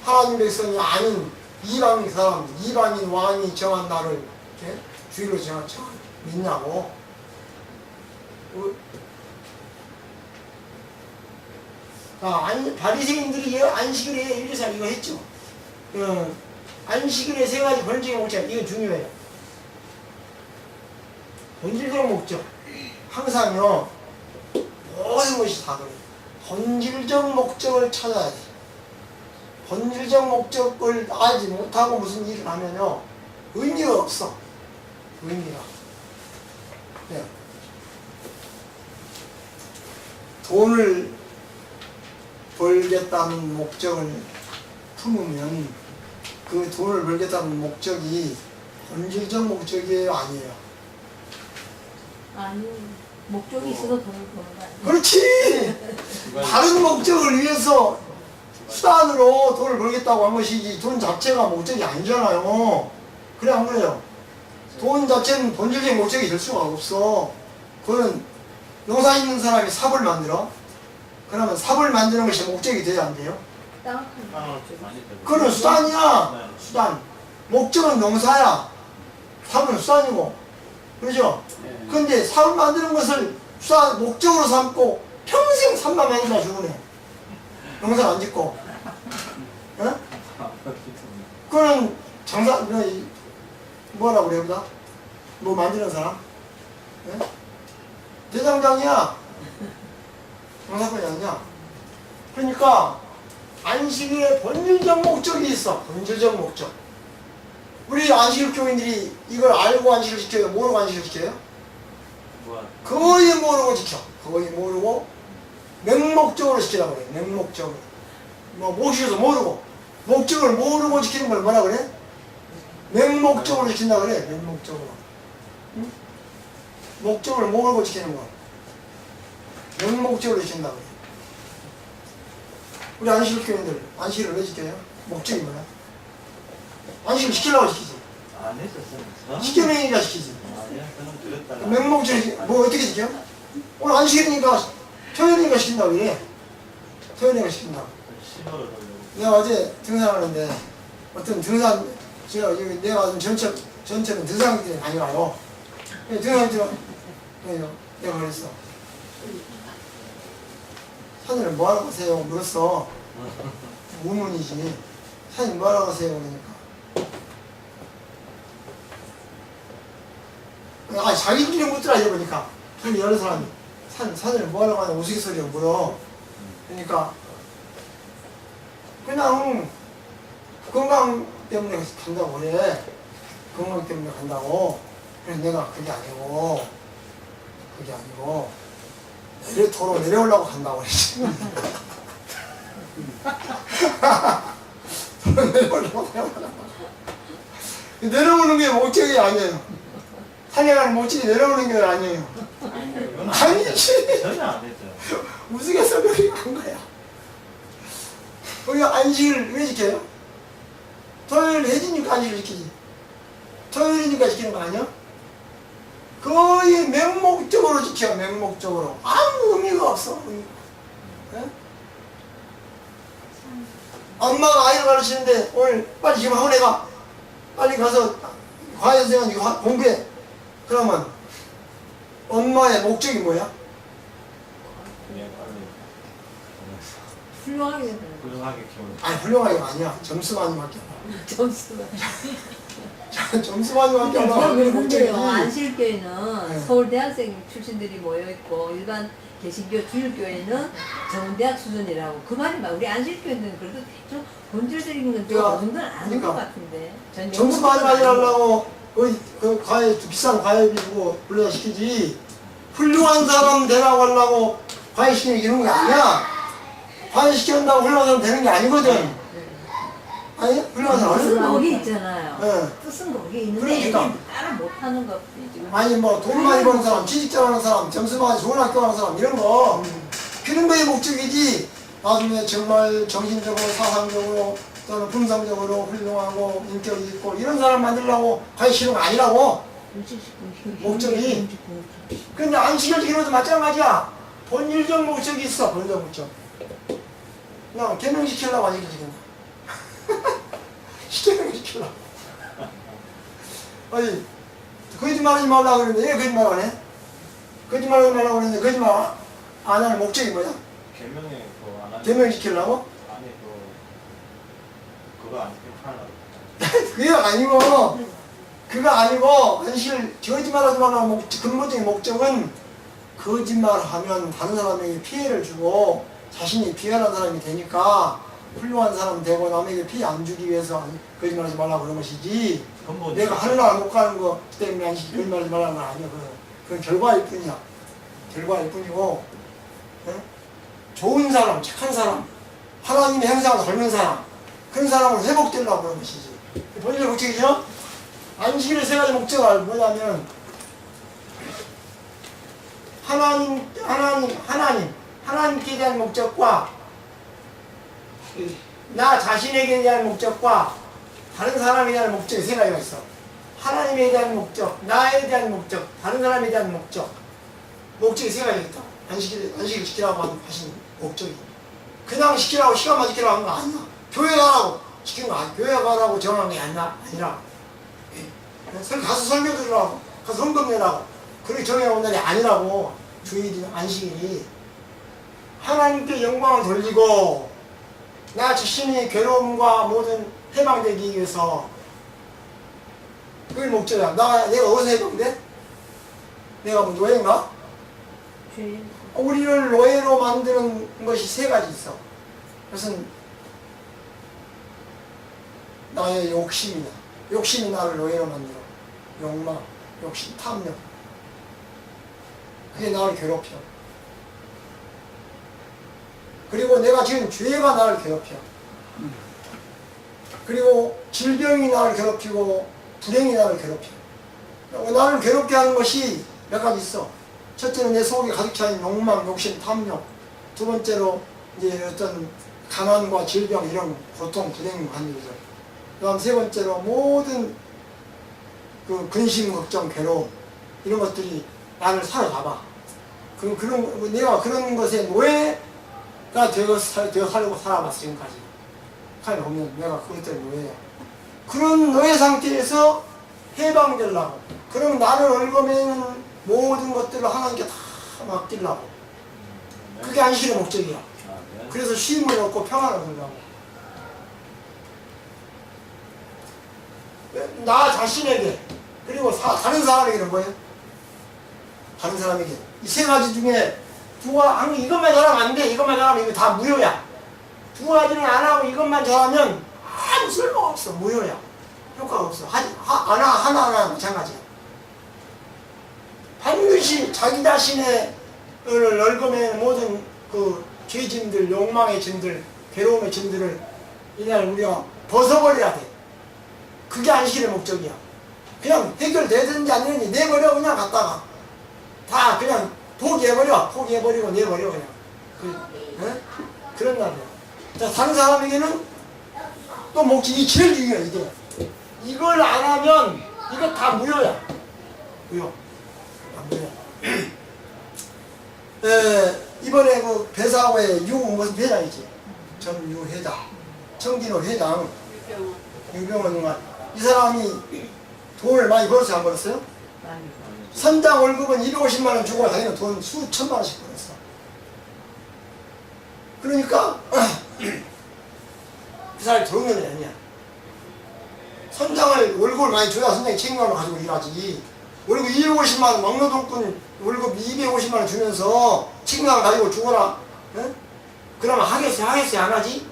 하나님 백성이 아닌 이방인 사람, 이방인 왕이 정한 날을 주일로 믿냐고. 바리새인들이 안식일에 일리사 이거 했죠. 안식일에 세 가지 본질적 목적, 이거 중요해요. 본질적 목적. 항상요, 모든 것이 다 그래요. 본질적 목적을 찾아야 돼. 본질적 목적을 알지 못하고 무슨 일을 하면요, 의미가 없어. 의미가. 네. 돈을 벌겠다는 목적을 품으면 그 돈을 벌겠다는 목적이 본질적 목적이에요, 아니에요? 아니, 목적이 있어서 돈을 버는 거 아니에요? 그렇지! 다른 목적을 위해서 수단으로 돈을 벌겠다고 한 것이지 돈 자체가 목적이 아니잖아요. 그래 안 그래요? 돈 자체는 본질적 목적이 될 수가 없어. 그거는 농사 있는 사람이 삽을 만들어. 그러면 삽을 만드는 것이 목적이 돼야 안 돼요? 그건 수단이야. 수단. 목적은 농사야. 삽은 수단이고. 그렇죠? 그런데 삽을 만드는 것을 수단, 목적으로 삼고 평생 삽만 만들다 죽으네. 농사 안 짓고. 어? 그거는 뭐라고 그래요, 보다? 뭐 만드는 사람? 예? 대장장이야. 농사꾼이 아니야. 그러니까 안식일에 본질적 목적이 있어. 본질적 목적. 우리 안식일 교인들이 이걸 알고 안식일 지켜요? 모르고 안식일 지켜요? 거의 모르고 지켜. 거의 모르고 맹목적으로 지키라고 그래. 맹목적으로. 모시고서 모르고. 목적을 모르고 지키는 걸 뭐라 그래? 맹목적으로 지킨다 그래. 맹목적으로. 응? 목적을 모르고 지키는 거. 맹목적으로 지킨다 그래. 우리 안식일 교인들 안식일을 왜 지켜요? 목적이 뭐야? 안식일 지키려고 지키지. 안 했었어요. 지켜내니까 지키지. 아니야, 저는 그랬다가. 맹목적이 뭐 어떻게 지켜? 오늘 안식일이니까 토요일이니까 시킨다고 그래. 토요일이니까 시킨다고. 신호를 하려고. 내가 어제 등산하는데 어떤 내가 좀 전철은 등산객들이 많이 와요. 등산객들은 내가 그랬어. 사장님 뭐하러 가세요? 물었어. 우문이지. 사장님 뭐하러 가세요? 그러니까 아, 자기들이 묻더라, 해보니까. 한 여러 사람이. 산을 뭐 하려고 하냐, 우스갯소리가 물어. 그러니까, 그냥, 건강 때문에 간다고 그래. 건강 때문에 간다고. 그래서 내가 그게 아니고, 도로 내려오려고 간다고 그랬지. 도로 내려오려고 내려오는 게 목적이 아니에요. 산에 가는 목적이 내려오는 게 아니에요. 이건 아니지. 전혀 안 됐죠. 우스갯소리 그렇게 한 거야. 우리가 안식을 왜 지켜요? 토요일 해지니까 안식을 지키지. 토요일이니까 지키는 거 아니야? 거의 맹목적으로 지켜, 맹목적으로. 아무 의미가 없어. 예? 엄마가 아이를 가르치는데 오늘 빨리 지금 학원에 가. 빨리 가서 과외 선생님 이거 공부해. 그러면 엄마의 목적이 뭐야? 그냥 빨리 훌륭하게 되는 훌륭하게 키우는. 아니 훌륭하게 아니야. 점수 많이 맡겨. 점수가. 점수 많이 맡겨. 근데요, 목적이지. 안실교회는 네. 서울대학생 출신들이 모여있고, 일반 개신교 주일교회는 정대학 수준이라고. 그 말이 막, 우리 안실교회는 그래도 좀 본질적인 건좀 그러니까, 어느 정도는 아는 그러니까. 것 같은데. 전 점수 많이 가지려고 그 과외 비싼 과외비 주고 불러다 시키지. 훌륭한 사람 되라고 하려고 과외 시키는 게 이런 게 아니야. 과외 시킨다고 훌륭한 사람 되는 게 아니거든. 아니 훌륭한 사람 뜻은 아니야. 거기 있잖아요. 네. 뜻은 거기 있는데, 그러니까. 이게 따라 못하는 것 뿐이지. 아니 뭐 돈 많이 버는 사람, 취직 잘하는 사람, 점수 많이 좋은 학교 가는 사람 이런 거 그런 거의 목적이지. 나중에 정말 정신적으로 사상적으로 또는 품성적으로 훌륭하고 인격이 있고 이런 사람 만들려고 과외 시키는 거 아니라고. 목적이. 근데 안식일 지키는 것도 마찬가지야. 본질적 목적이 있어. 본질적 목적. 그냥 개명시키려고 안식일 지킨다. 개명시키려고. 아니 거짓말하지 말라고 그러는데 왜 거짓말 안 해? 거짓말하지 말라고 그러는데 거짓말 안 하는 목적이 뭐야? 개명에 그안 하는. 개명시키려고? 아니 그거 안 시키고 그게 아니고 그거 아니고 사실 거짓말하지 말라는 근본적인 목적은 거짓말하면 다른 사람에게 피해를 주고 자신이 비열한 사람이 되니까 훌륭한 사람 되고 남에게 피해 안 주기 위해서 거짓말하지 말라고 그런 것이지. 근본. 내가 하늘나라 못 가는 거 때문에 거짓말하지 말라는 건 아니야. 그건 결과일 뿐이야. 결과일 뿐이고, 예? 좋은 사람, 착한 사람, 하나님의 형상을 닮은 사람, 그런 사람을 회복되려고 그런 것이지. 본인의 목적이죠? 안식일의 세 가지 목적은 뭐냐면, 하나님께 대한 목적과, 나 자신에게 대한 목적과, 다른 사람에 대한 목적이 세 가지가 있어. 하나님에 대한 목적, 나에 대한 목적, 다른 사람에 대한 목적. 목적이 세 가지가 있다. 안식일 지키라고 하신 목적이. 그냥 시키라고, 시간만 지키라고 하는 거 아니야. 교회 가라고 시킨 거 아니야. 교회 가라고 정한 게 아니라. 가서 설교 들으라고, 가서 헌금 내라고. 그렇게 정해놓은 날이 아니라고. 주일이, 안식일이. 하나님께 영광을 돌리고, 나 자신이 괴로움과 모든 해방되기 위해서 그게 목적이야. 내가 어디서 해방돼? 내가 뭐 노예인가? 우리를 노예로 만드는 것이 세 가지 있어. 그것은 나의 욕심이다. 욕심이 나를 노예로 만들어. 욕망, 욕심, 탐욕. 그게 나를 괴롭혀. 그리고 내가 지은 죄가 나를 괴롭혀. 그리고 질병이 나를 괴롭히고 불행이 나를 괴롭혀. 나를 괴롭게 하는 것이 몇 가지 있어. 첫째는 내 속에 가득 차인 욕망, 욕심, 탐욕. 두 번째로 이제 어떤 가난과 질병 이런 고통, 불행 하는 거죠. 그다음 세 번째로 모든 그 근심, 걱정, 괴로움 이런 것들이 나를 사로잡아. 내가 그런 것에 노예가 되어 살려고 살아봤어 지금까지. 칼 보면 내가 그것 때문에 노예야. 그런 노예 상태에서 해방되려고. 그럼 나를 얽어매는 모든 것들을 하나님께 다 맡기려고. 그게 안식일의 목적이야. 그래서 쉼을 얻고 평안을 얻으려고. 나 자신에게 그리고 다른 사람에게는 뭐예요? 다른 사람에게. 이 세 가지 중에 이것만 잘하면 안 돼. 이것만 잘하면 이거 다 무효야. 두 가지는 안 하고 이것만 잘하면 아무 쓸모가 없어. 무효야. 효과가 없어. 하나하나 마찬가지야. 반드시 자기 자신의 얽어매는 모든 그 죄짐들, 욕망의 짐들, 괴로움의 짐들을 이날 우리가 벗어버려야 돼. 그게 안식일의 목적이야. 그냥 해결되든지 안 되든지 내버려 그냥 갔다가 다 그냥 포기해버리고 내버려 그냥 그런 날이야. 자, 다른 사람에게는 또 목적이 제일 중요해. 이게 이걸 안 하면 이거 다 무효야. 무효. 다 무효야. 이번에 그 배사고에 무슨 회장이지? 전유회장, 청진호 회장, 유병원 의원. 이 사람이 돈을 많이 벌었어요, 안 벌었어요? 선장 월급은 250만 원 주고 자기는 돈 수천만 원씩 벌었어. 그러니까 그 사람이 좋은 놈이 아니야. 선장을 월급을 많이 줘야 선장이 책임감을 가지고 일하지. 월급 250만 원, 막노동꾼 월급 250만 원 주면서 책임감을 가지고 죽어라. 에? 그러면 하겠어요? 안 하지?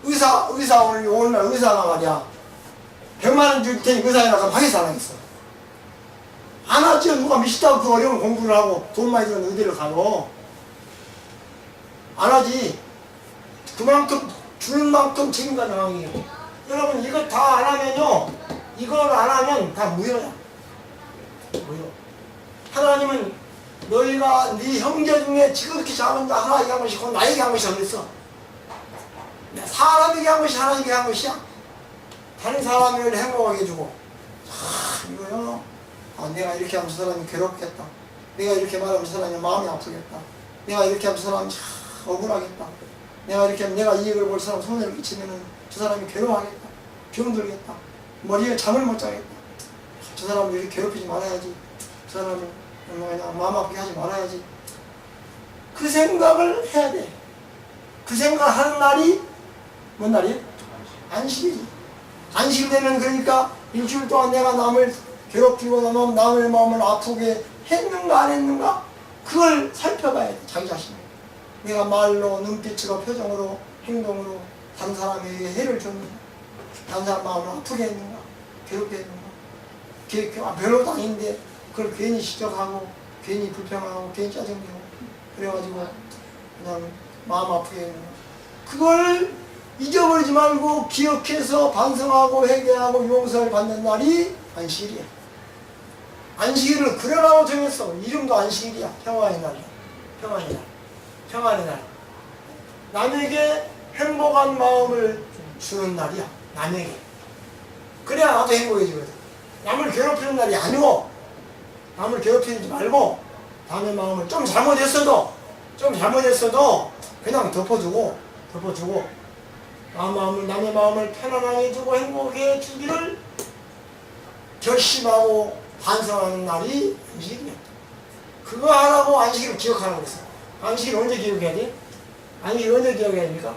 의사 오늘날 의사가 말이야. 100만 원 줄 테니 의사에 나가면 하겠어? 안 하겠어? 안 하죠. 누가 미치다고 그 어려운 공부를 하고 돈 많이 드는 의대를 가고. 안 하지. 그만큼 주는 만큼 책임감 나가기예요. 여러분 이거 다 안 하면요. 이걸 안 하면 다 무효야. 무효. 하나님은 너희가 네 형제 중에 지극히 작은 자 하나에게 한 것이 곧 나에게 한 것이 아니었어. 사람에게 한 것이 하나님께 한 것이야. 다른 사람을 행복하게 해주고. 이거요. 내가 이렇게 하면 저 사람이 괴롭겠다. 내가 이렇게 말하면 저 사람이 마음이 아프겠다. 내가 이렇게 하면 저 사람이 억울하겠다. 내가 이렇게 하면 내가 이익을 볼 사람 손해를 끼치면 저 사람이 괴로워하겠다. 병들겠다. 머리에 잠을 못 자겠다. 저 사람을 이렇게 괴롭히지 말아야지. 저 사람을 그냥 마음 아프게 하지 말아야지. 그 생각을 해야 돼. 그 생각을 하는 날이 뭔 날이에요? 안식일이지. 안식일 되면 그러니까 일주일 동안 내가 남을 괴롭히고 남의 마음을 아프게 했는가 안 했는가? 그걸 살펴봐야 돼. 자기 자신을. 내가 말로, 눈빛으로, 표정으로, 행동으로 다른 사람에게 해를 줬는가? 다른 사람 마음을 아프게 했는가? 괴롭게 했는가? 별로도 아닌데 그걸 괜히 시적하고 괜히 불평하고 괜히 짜증내고 그래가지고 그냥 마음 아프게 했는가? 그걸 잊어버리지 말고 기억해서 반성하고 회개하고 용서를 받는 날이 안식일이야. 안식일을 그래라고 정했어. 이름도 안식일이야. 평화의 날이야. 평화의 날. 평안의 날. 남에게 행복한 마음을 주는 날이야. 남에게. 그래야 나도 행복해지거든. 남을 괴롭히는 날이 아니고 남을 괴롭히지 말고 남의 마음을 좀 잘못했어도 그냥 덮어주고 남의 마음을 편안하게 해주고 행복해 주기를 결심하고 반성하는 날이 안식일이야. 그거 하라고 안식일을 기억하라고 그랬어. 안식일 언제 기억해야 돼? 안식일 언제 기억해야 됩니까?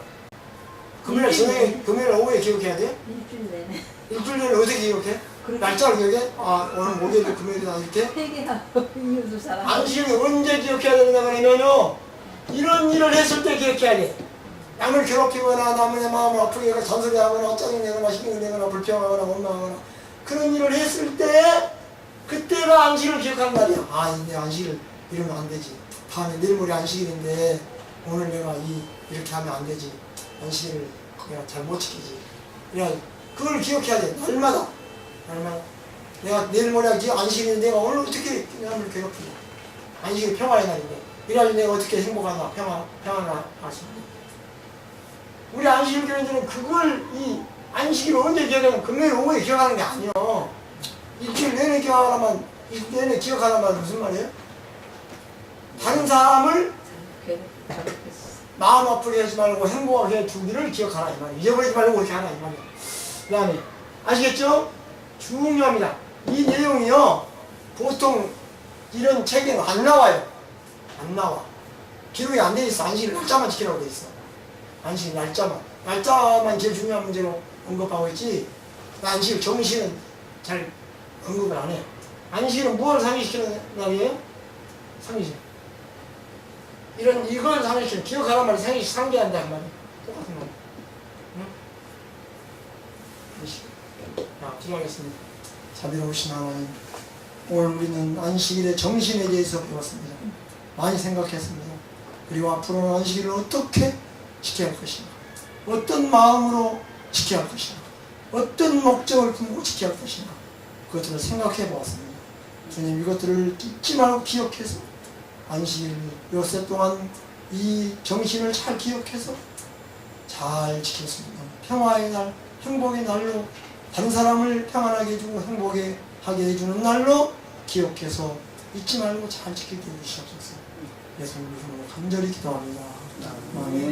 금요일 저녁에, 금요일 오후에 기억해야 돼? 일주일 내내. 일주일 내내 어떻게 기억해? 날짜를 기억해? 오늘 목요일, 금요일이다 이렇게? 회개하고 이웃을 사랑하고. 안식일 언제 기억해야 된다 그러면요, 이런 일을 했을 때 기억해야 돼. 남을 괴롭히거나 남의 마음을 아프게 하거나 잔소리하거나 짜증내거나 시기내거나 불평하거나 원망하거나 그런 일을 했을 때 그때가 안식일을 기억하는 날이야. 내 안식일 이러면 안 되지. 다음에 내일 모레 안식일인데 오늘 내가 이렇게 하면 안 되지. 안식일을 내가 잘 못 지키지. 그걸 기억해야 돼. 날마다. 내가 내일 모레 안식일인데 내가 오늘 어떻게 남을 괴롭히냐. 안식일 평화의 날인데 이래가지고 내가 어떻게 행복하나 평안을 할 수 있나. 우리 안식일 교회들은 그걸 안식일을 언제 기억하면 금요일 오후에 기억하는 게 아니야. 일주일 내내 기억하라면 내내 기억하라면 무슨 말이에요? 다른 사람을 마음 아프게 하지 말고 행복하게 해주기를 기억하라 이 말이에요. 잊어버리지 말고 그렇게 하라 이 말이에요. 그 다음에 아시겠죠? 중요합니다. 이 내용이요 보통 이런 책에는 안 나와요. 안 나와. 기록이 안 돼 있어. 안식일 날짜만 지키라고 돼 있어. 안식일 날짜만 제일 중요한 문제로 언급하고 있지. 안식일 정시는 잘 언급을 안 해요. 안식일은 무엇을 상기시키는 날이에요? 상식. 이걸 상식, 기억하란 말이 상식 상기한다 한 말이. 똑같은 말. 응? 자, 기도하겠습니다. 자비로우신 하나님, 오늘 우리는 안식일의 정신에 대해서 배웠습니다. 많이 생각했습니다. 그리고 앞으로는 안식일을 어떻게 지켜야 할 것인가, 어떤 마음으로 지켜야 할 것인가, 어떤 목적을 품고 지켜야 할 것인가, 그것들을 생각해 보았습니다. 주님, 이것들을 잊지 말고 기억해서 안식일 요새 동안 이 정신을 잘 기억해서 잘 지켰습니다. 평화의 날, 행복의 날로, 다른 사람을 평안하게 해주고 행복하게 해주는 날로 기억해서 잊지 말고 잘 지키게 해주시옵소서. 예수님 이름으로 간절히 기도합니다. 아멘.